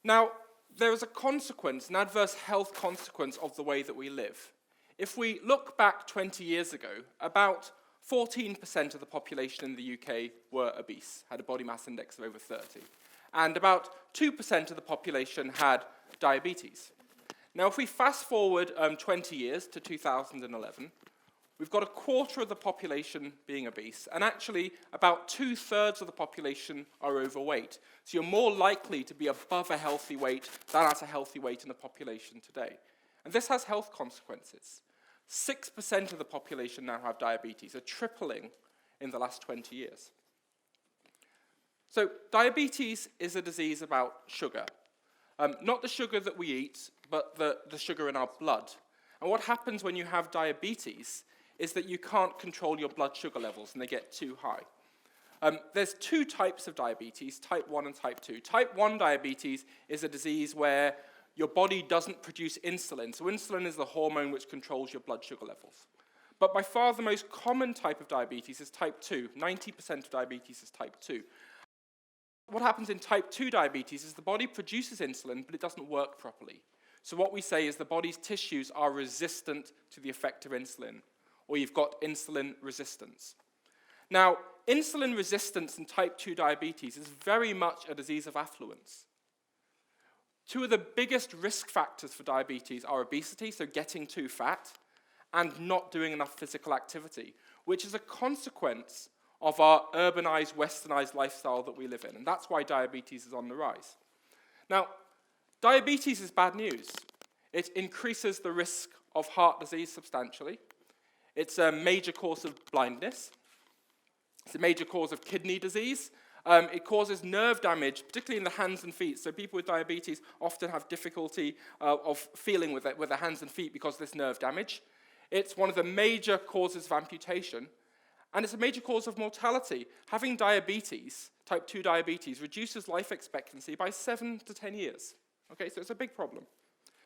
Now, there is a consequence, an adverse health consequence of the way that we live. If we look back 20 years ago, about 14% of the population in the UK were obese, had a body mass index of over 30. And about 2% of the population had diabetes. Now, if we fast forward 20 years to 2011, we've got a quarter of the population being obese, and actually about 2/3 of the population are overweight. So you're more likely to be above a healthy weight than at a healthy weight in the population today. And this has health consequences. 6% of the population now have diabetes, a tripling in the last 20 years. So diabetes is a disease about sugar. Not the sugar that we eat, but the sugar in our blood. And what happens when you have diabetes is that you can't control your blood sugar levels and they get too high. There's two types of diabetes, type 1 and type 2. Type 1 diabetes is a disease where your body doesn't produce insulin. So insulin is the hormone which controls your blood sugar levels. But by far the most common type of diabetes is type 2. 90% of diabetes is type 2. What happens in type 2 diabetes is the body produces insulin, but it doesn't work properly. So what we say is the body's tissues are resistant to the effect of insulin, or you've got insulin resistance. Now, insulin resistance in type 2 diabetes is very much a disease of affluence. Two of the biggest risk factors for diabetes are obesity, so getting too fat, and not doing enough physical activity, which is a consequence of our urbanized, westernized lifestyle that we live in, and that's why diabetes is on the rise. Now, diabetes is bad news. It increases the risk of heart disease substantially. It's a major cause of blindness. It's a major cause of kidney disease. It causes nerve damage, particularly in the hands and feet. So people with diabetes often have difficulty of feeling with their hands and feet because of this nerve damage. It's one of the major causes of amputation. And it's a major cause of mortality. Having diabetes, type 2 diabetes, reduces life expectancy by 7 to 10 years. Okay, so it's a big problem.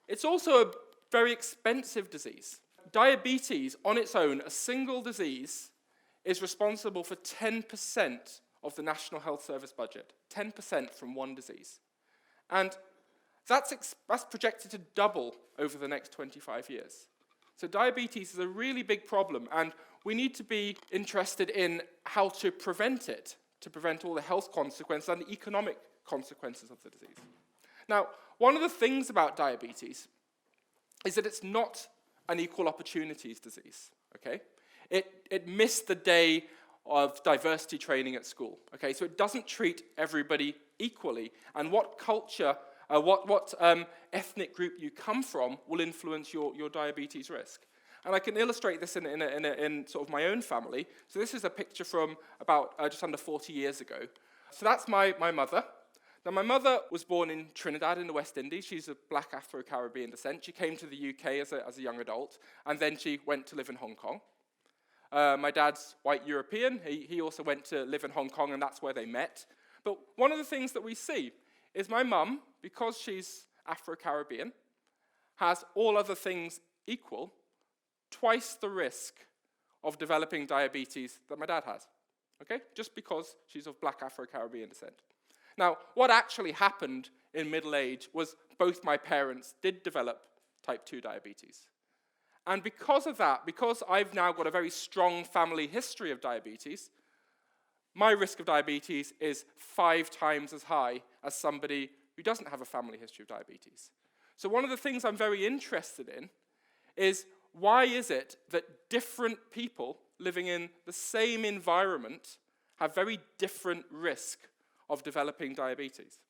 It's also a very expensive disease. Diabetes on its own, a single disease, is responsible for 10% of the National Health Service budget. 10% from one disease. And that's projected to double over the next 25 years. So diabetes is a really big problem, and we need to be interested in how to prevent it, to prevent all the health consequences and the economic consequences of the disease. Now, one of the things about diabetes is that it's not an equal opportunities disease, okay? It missed the day of diversity training at school, okay? So it doesn't treat everybody equally, and what culture, what ethnic group you come from will influence your diabetes risk. And I can illustrate this in sort of my own family. So this is a picture from about just under 40 years ago. So that's my mother. Now, my mother was born in Trinidad in the West Indies. She's of black Afro-Caribbean descent. She came to the UK as a young adult, and then she went to live in Hong Kong. My dad's white European. He also went to live in Hong Kong, and that's where they met. But one of the things that we see is my mum, because she's Afro-Caribbean, has all other things equal, twice the risk of developing diabetes that my dad has, okay? Just because she's of black Afro-Caribbean descent. Now, what actually happened in middle age was both my parents did develop type 2 diabetes. And because of that, because I've now got a very strong family history of diabetes, my risk of diabetes is 5 times as high as somebody who doesn't have a family history of diabetes. So one of the things I'm very interested in is why is it that different people living in the same environment have very different risk of developing diabetes?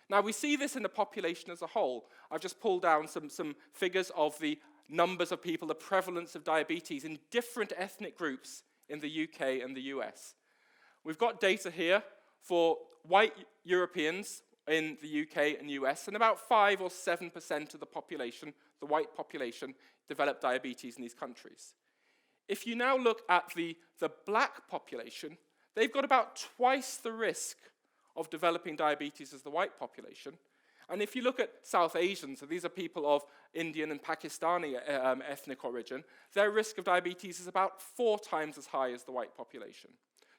Now, we see this in the population as a whole. I've just pulled down some figures of the numbers of people, the prevalence of diabetes in different ethnic groups in the UK and the US. We've got data here for white Europeans in the UK and US, and about 5 or 7% of the population, the white population, develop diabetes in these countries. If you now look at the black population, they've got about twice the risk of developing diabetes as the white population. And if you look at South Asians, so these are people of Indian and Pakistani ethnic origin, their risk of diabetes is about 4 times as high as the white population.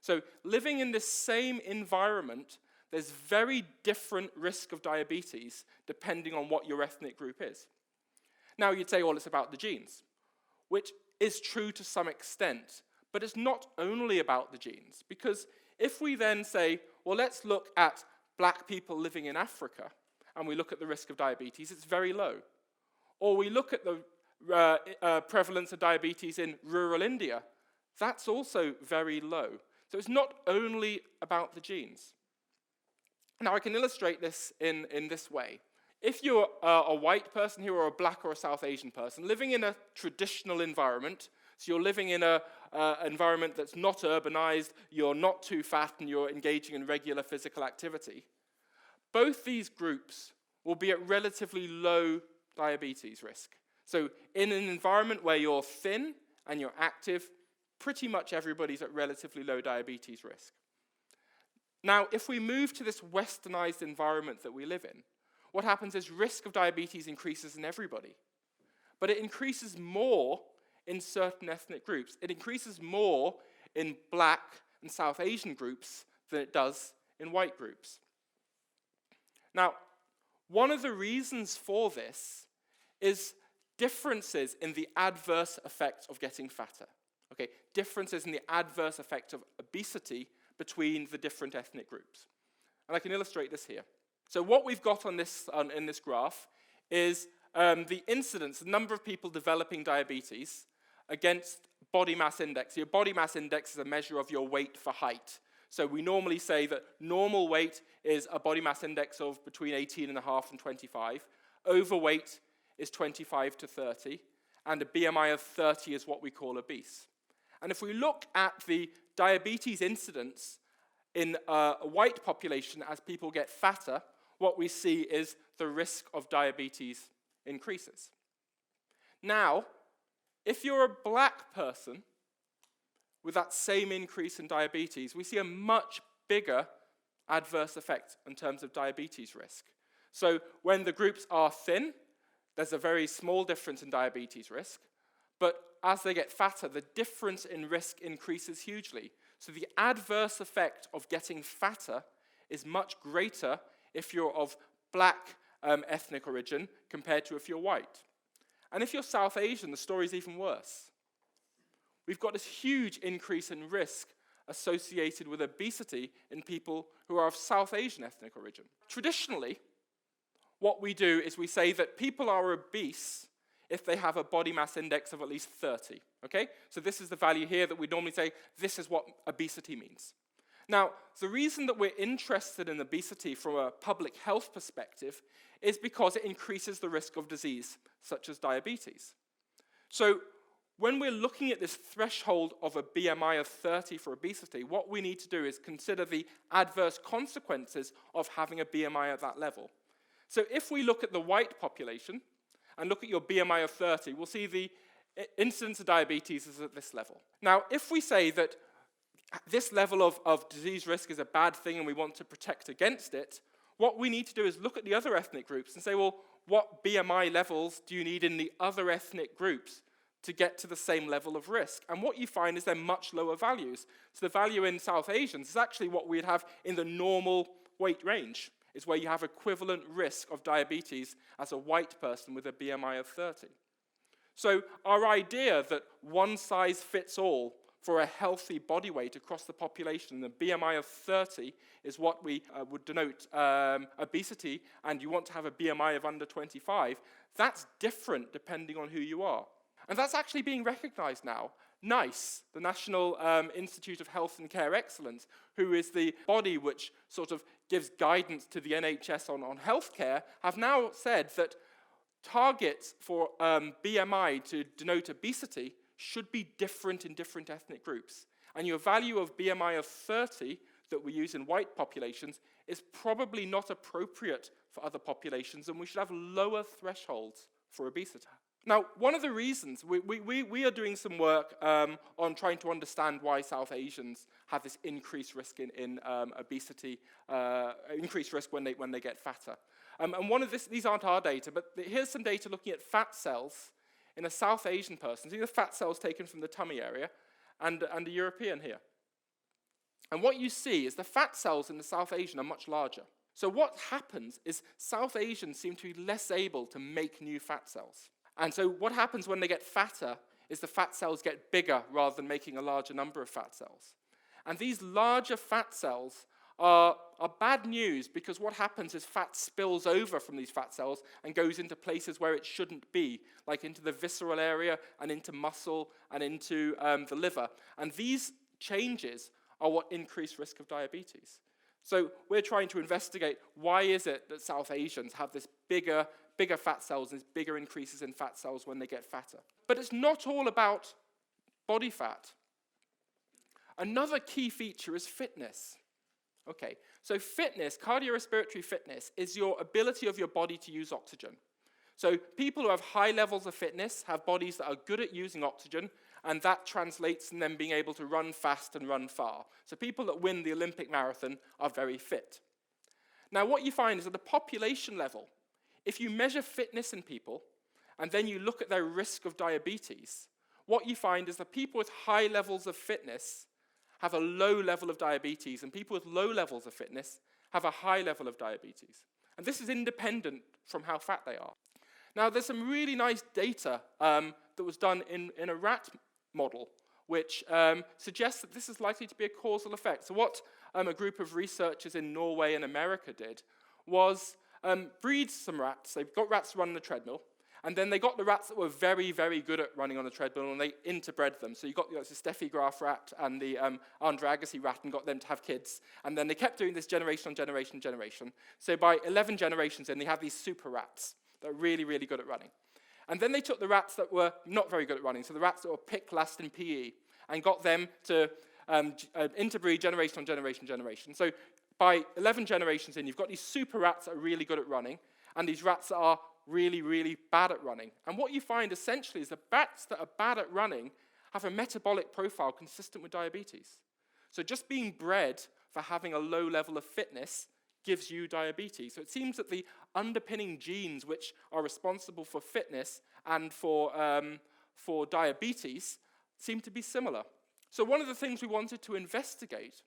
So living in this same environment there's very different risk of diabetes depending on what your ethnic group is. Now you'd say, well, it's about the genes, which is true to some extent, but it's not only about the genes, because if we then say, well, let's look at black people living in Africa, and we look at the risk of diabetes, it's very low. Or we look at the prevalence of diabetes in rural India, that's also very low. So it's not only about the genes. Now I can illustrate this in this way. If you're a white person here or a black or a South Asian person living in a traditional environment, so you're living in an environment that's not urbanized, you're not too fat, and you're engaging in regular physical activity, both these groups will be at relatively low diabetes risk. So in an environment where you're thin and you're active, pretty much everybody's at relatively low diabetes risk. Now, if we move to this westernized environment that we live in, what happens is risk of diabetes increases in everybody. But it increases more in certain ethnic groups. It increases more in black and South Asian groups than it does in white groups. Now, one of the reasons for this is differences in the adverse effects of getting fatter. Okay, differences in the adverse effect of obesity between the different ethnic groups. And I can illustrate this here. So what we've got on this in this graph is the incidence, the number of people developing diabetes against body mass index. Your body mass index is a measure of your weight for height. So we normally say that normal weight is a body mass index of between 18.5 and 25. Overweight is 25 to 30. And a BMI of 30 is what we call obese. And if we look at the diabetes incidence in a white population as people get fatter, what we see is the risk of diabetes increases. Now, if you're a black person with that same increase in diabetes, we see a much bigger adverse effect in terms of diabetes risk. So when the groups are thin, there's a very small difference in diabetes risk, but as they get fatter, the difference in risk increases hugely. So the adverse effect of getting fatter is much greater if you're of black ethnic origin compared to if you're white. And if you're South Asian, the story's even worse. We've got this huge increase in risk associated with obesity in people who are of South Asian ethnic origin. Traditionally, what we do is we say that people are obese if they have a body mass index of at least 30, okay? So this is the value here that we normally say, this is what obesity means. Now, the reason that we're interested in obesity from a public health perspective is because it increases the risk of disease, such as diabetes. So when we're looking at this threshold of a BMI of 30 for obesity, what we need to do is consider the adverse consequences of having a BMI at that level. So if we look at the white population and look at your BMI of 30, we'll see the incidence of diabetes is at this level. Now, if we say that this level of disease risk is a bad thing and we want to protect against it, what we need to do is look at the other ethnic groups and say, well, what BMI levels do you need in the other ethnic groups to get to the same level of risk? And what you find is they're much lower values. So the value in South Asians is actually what we'd have in the normal weight range, is where you have equivalent risk of diabetes as a white person with a BMI of 30. So our idea that one size fits all for a healthy body weight across the population, the BMI of 30 is what we would denote obesity, and you want to have a BMI of under 25, that's different depending on who you are. And that's actually being recognized now. NICE, the National Institute of Health and Care Excellence, who is the body which sort of gives guidance to the NHS on healthcare, have now said that targets for BMI to denote obesity should be different in different ethnic groups. And your value of BMI of 30 that we use in white populations is probably not appropriate for other populations, and we should have lower thresholds for obesity. Now, one of the reasons, we are doing some work on trying to understand why South Asians have this increased risk in obesity, increased risk when they get fatter. And one of these aren't our data, but here's some data looking at fat cells in a South Asian person. These are fat cells taken from the tummy area, and a European here. And what you see is the fat cells in the South Asian are much larger. So what happens is South Asians seem to be less able to make new fat cells. And so what happens when they get fatter is the fat cells get bigger rather than making a larger number of fat cells. And these larger fat cells are bad news because what happens is fat spills over from these fat cells and goes into places where it shouldn't be, like into the visceral area and into muscle and into the liver. And these changes are what increase risk of diabetes. So we're trying to investigate why is it that South Asians have this bigger fat cells and bigger increases in fat cells when they get fatter. But it's not all about body fat. Another key feature is fitness. Okay, so fitness, cardiorespiratory fitness, is your ability of your body to use oxygen. So people who have high levels of fitness have bodies that are good at using oxygen, and that translates in them being able to run fast and run far. So people that win the Olympic marathon are very fit. Now what you find is at the population level, if you measure fitness in people, and then you look at their risk of diabetes, what you find is that people with high levels of fitness have a low level of diabetes, and people with low levels of fitness have a high level of diabetes. And this is independent from how fat they are. Now, there's some really nice data that was done in a rat model, which suggests that this is likely to be a causal effect. So what a group of researchers in Norway and America did was breed some rats. They got rats to run on the treadmill, and then they got the rats that were very, very good at running on the treadmill, and they interbred them. So you got the Steffi Graf rat and the Andre Agassi rat and got them to have kids. And then they kept doing this generation on generation on generation. So by 11 generations in, they had these super rats that are really, really good at running. And then they took the rats that were not very good at running, so the rats that were picked last in PE, and got them to interbreed generation on generation on generation. So by 11 generations in, you've got these super rats that are really good at running, and these rats that are really, really bad at running. And what you find essentially is the rats that are bad at running have a metabolic profile consistent with diabetes. So just being bred for having a low level of fitness gives you diabetes. So it seems that the underpinning genes which are responsible for fitness and for diabetes seem to be similar. So one of the things we wanted to investigate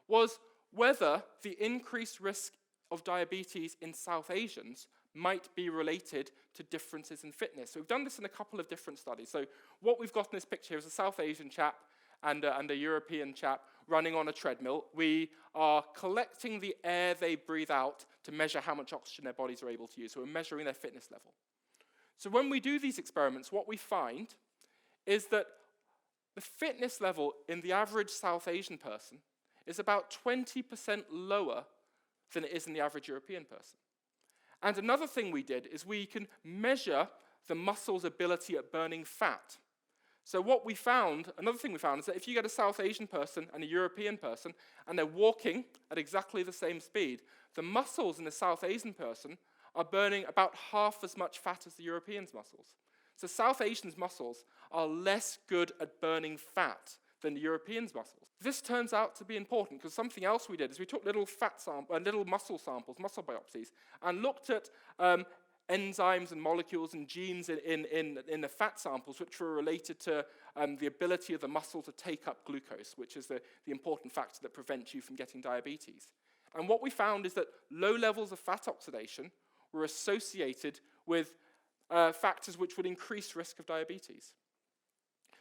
was whether the increased risk of diabetes in South Asians might be related to differences in fitness. So we've done this in a couple of different studies. So what we've got in this picture is a South Asian chap and a European chap running on a treadmill. We are collecting the air they breathe out to measure how much oxygen their bodies are able to use. So we're measuring their fitness level. So when we do these experiments, what we find is that the fitness level in the average South Asian person is about 20% lower than it is in the average European person. And another thing we did is we can measure the muscle's ability at burning fat. So what we found, another thing we found, is that if you get a South Asian person and a European person, and they're walking at exactly the same speed, the muscles in the South Asian person are burning about half as much fat as the European's muscles. So South Asians' muscles are less good at burning fat than the Europeans' muscles. This turns out to be important because something else we did is we took little muscle samples, muscle biopsies, and looked at enzymes and molecules and genes in the fat samples which were related to the ability of the muscle to take up glucose, which is the important factor that prevents you from getting diabetes. And what we found is that low levels of fat oxidation were associated with factors which would increase risk of diabetes.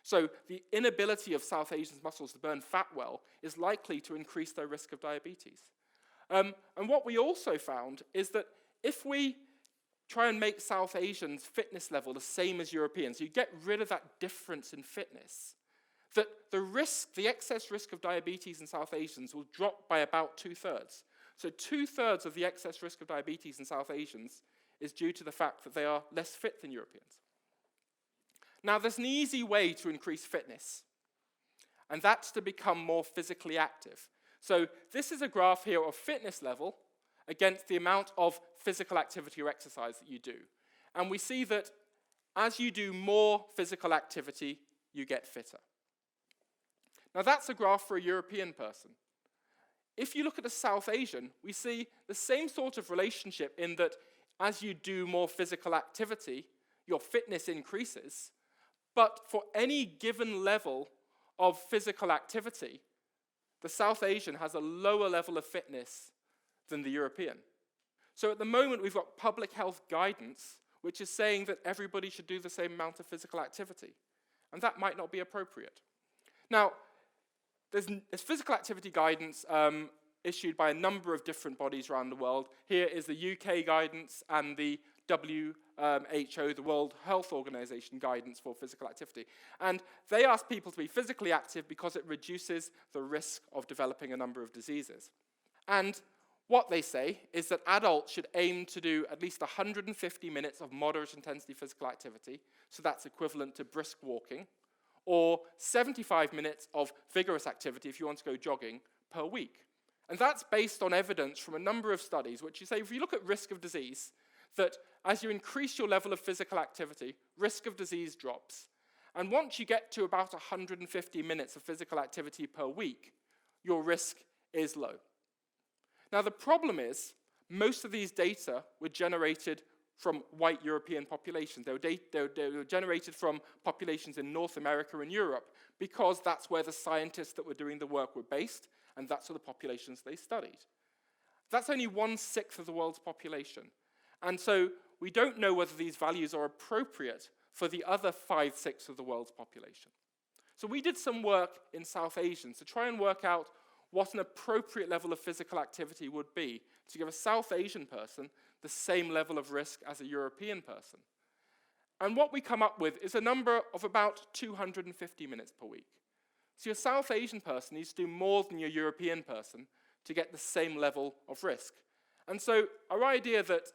So the inability of South Asians' muscles to burn fat well is likely to increase their risk of diabetes. And what we also found is that if we try and make South Asians' fitness level the same as Europeans, you get rid of that difference in fitness, that the excess risk of diabetes in South Asians will drop by about 2/3. So 2/3 of the excess risk of diabetes in South Asians is due to the fact that they are less fit than Europeans. Now, there's an easy way to increase fitness, and that's to become more physically active. So this is a graph here of fitness level against the amount of physical activity or exercise that you do. And we see that as you do more physical activity, you get fitter. Now, that's a graph for a European person. If you look at a South Asian, we see the same sort of relationship in that as you do more physical activity, your fitness increases. But for any given level of physical activity, the South Asian has a lower level of fitness than the European. So at the moment, we've got public health guidance, which is saying that everybody should do the same amount of physical activity. And that might not be appropriate. Now, there's physical activity guidance issued by a number of different bodies around the world. Here is the UK guidance and the WHO, the World Health Organization guidance for physical activity. And they ask people to be physically active because it reduces the risk of developing a number of diseases. And what they say is that adults should aim to do at least 150 minutes of moderate intensity physical activity, so that's equivalent to brisk walking, or 75 minutes of vigorous activity if you want to go jogging per week. And that's based on evidence from a number of studies, which you say, if you look at risk of disease, that as you increase your level of physical activity, risk of disease drops. And once you get to about 150 minutes of physical activity per week, your risk is low. Now, the problem is, most of these data were generated from white European populations. They were generated from populations in North America and Europe, because that's where the scientists that were doing the work were based, and that's where the populations they studied. That's only 1/6 of the world's population. And so we don't know whether these values are appropriate for the other 5/6 of the world's population. So we did some work in South Asians to try and work out what an appropriate level of physical activity would be to give a South Asian person the same level of risk as a European person. And what we come up with is a number of about 250 minutes per week. So your South Asian person needs to do more than your European person to get the same level of risk. And so our idea that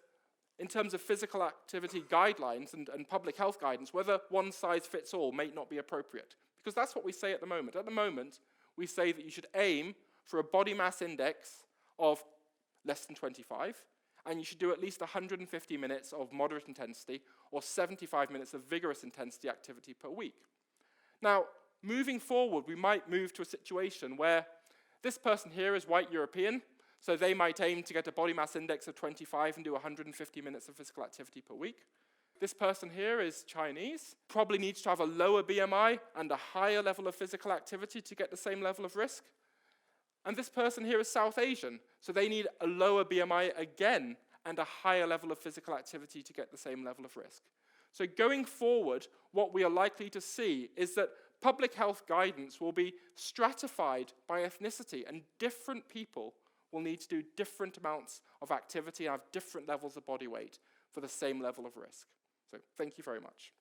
in terms of physical activity guidelines and public health guidance, whether one size fits all may not be appropriate, because that's what we say at the moment. At the moment, we say that you should aim for a body mass index of less than 25, and you should do at least 150 minutes of moderate intensity or 75 minutes of vigorous intensity activity per week. Now, moving forward, we might move to a situation where this person here is white European, so they might aim to get a body mass index of 25 and do 150 minutes of physical activity per week. This person here is Chinese, probably needs to have a lower BMI and a higher level of physical activity to get the same level of risk. And this person here is South Asian, so they need a lower BMI again and a higher level of physical activity to get the same level of risk. So going forward, what we are likely to see is that public health guidance will be stratified by ethnicity, and different people will need to do different amounts of activity and have different levels of body weight for the same level of risk. So thank you very much.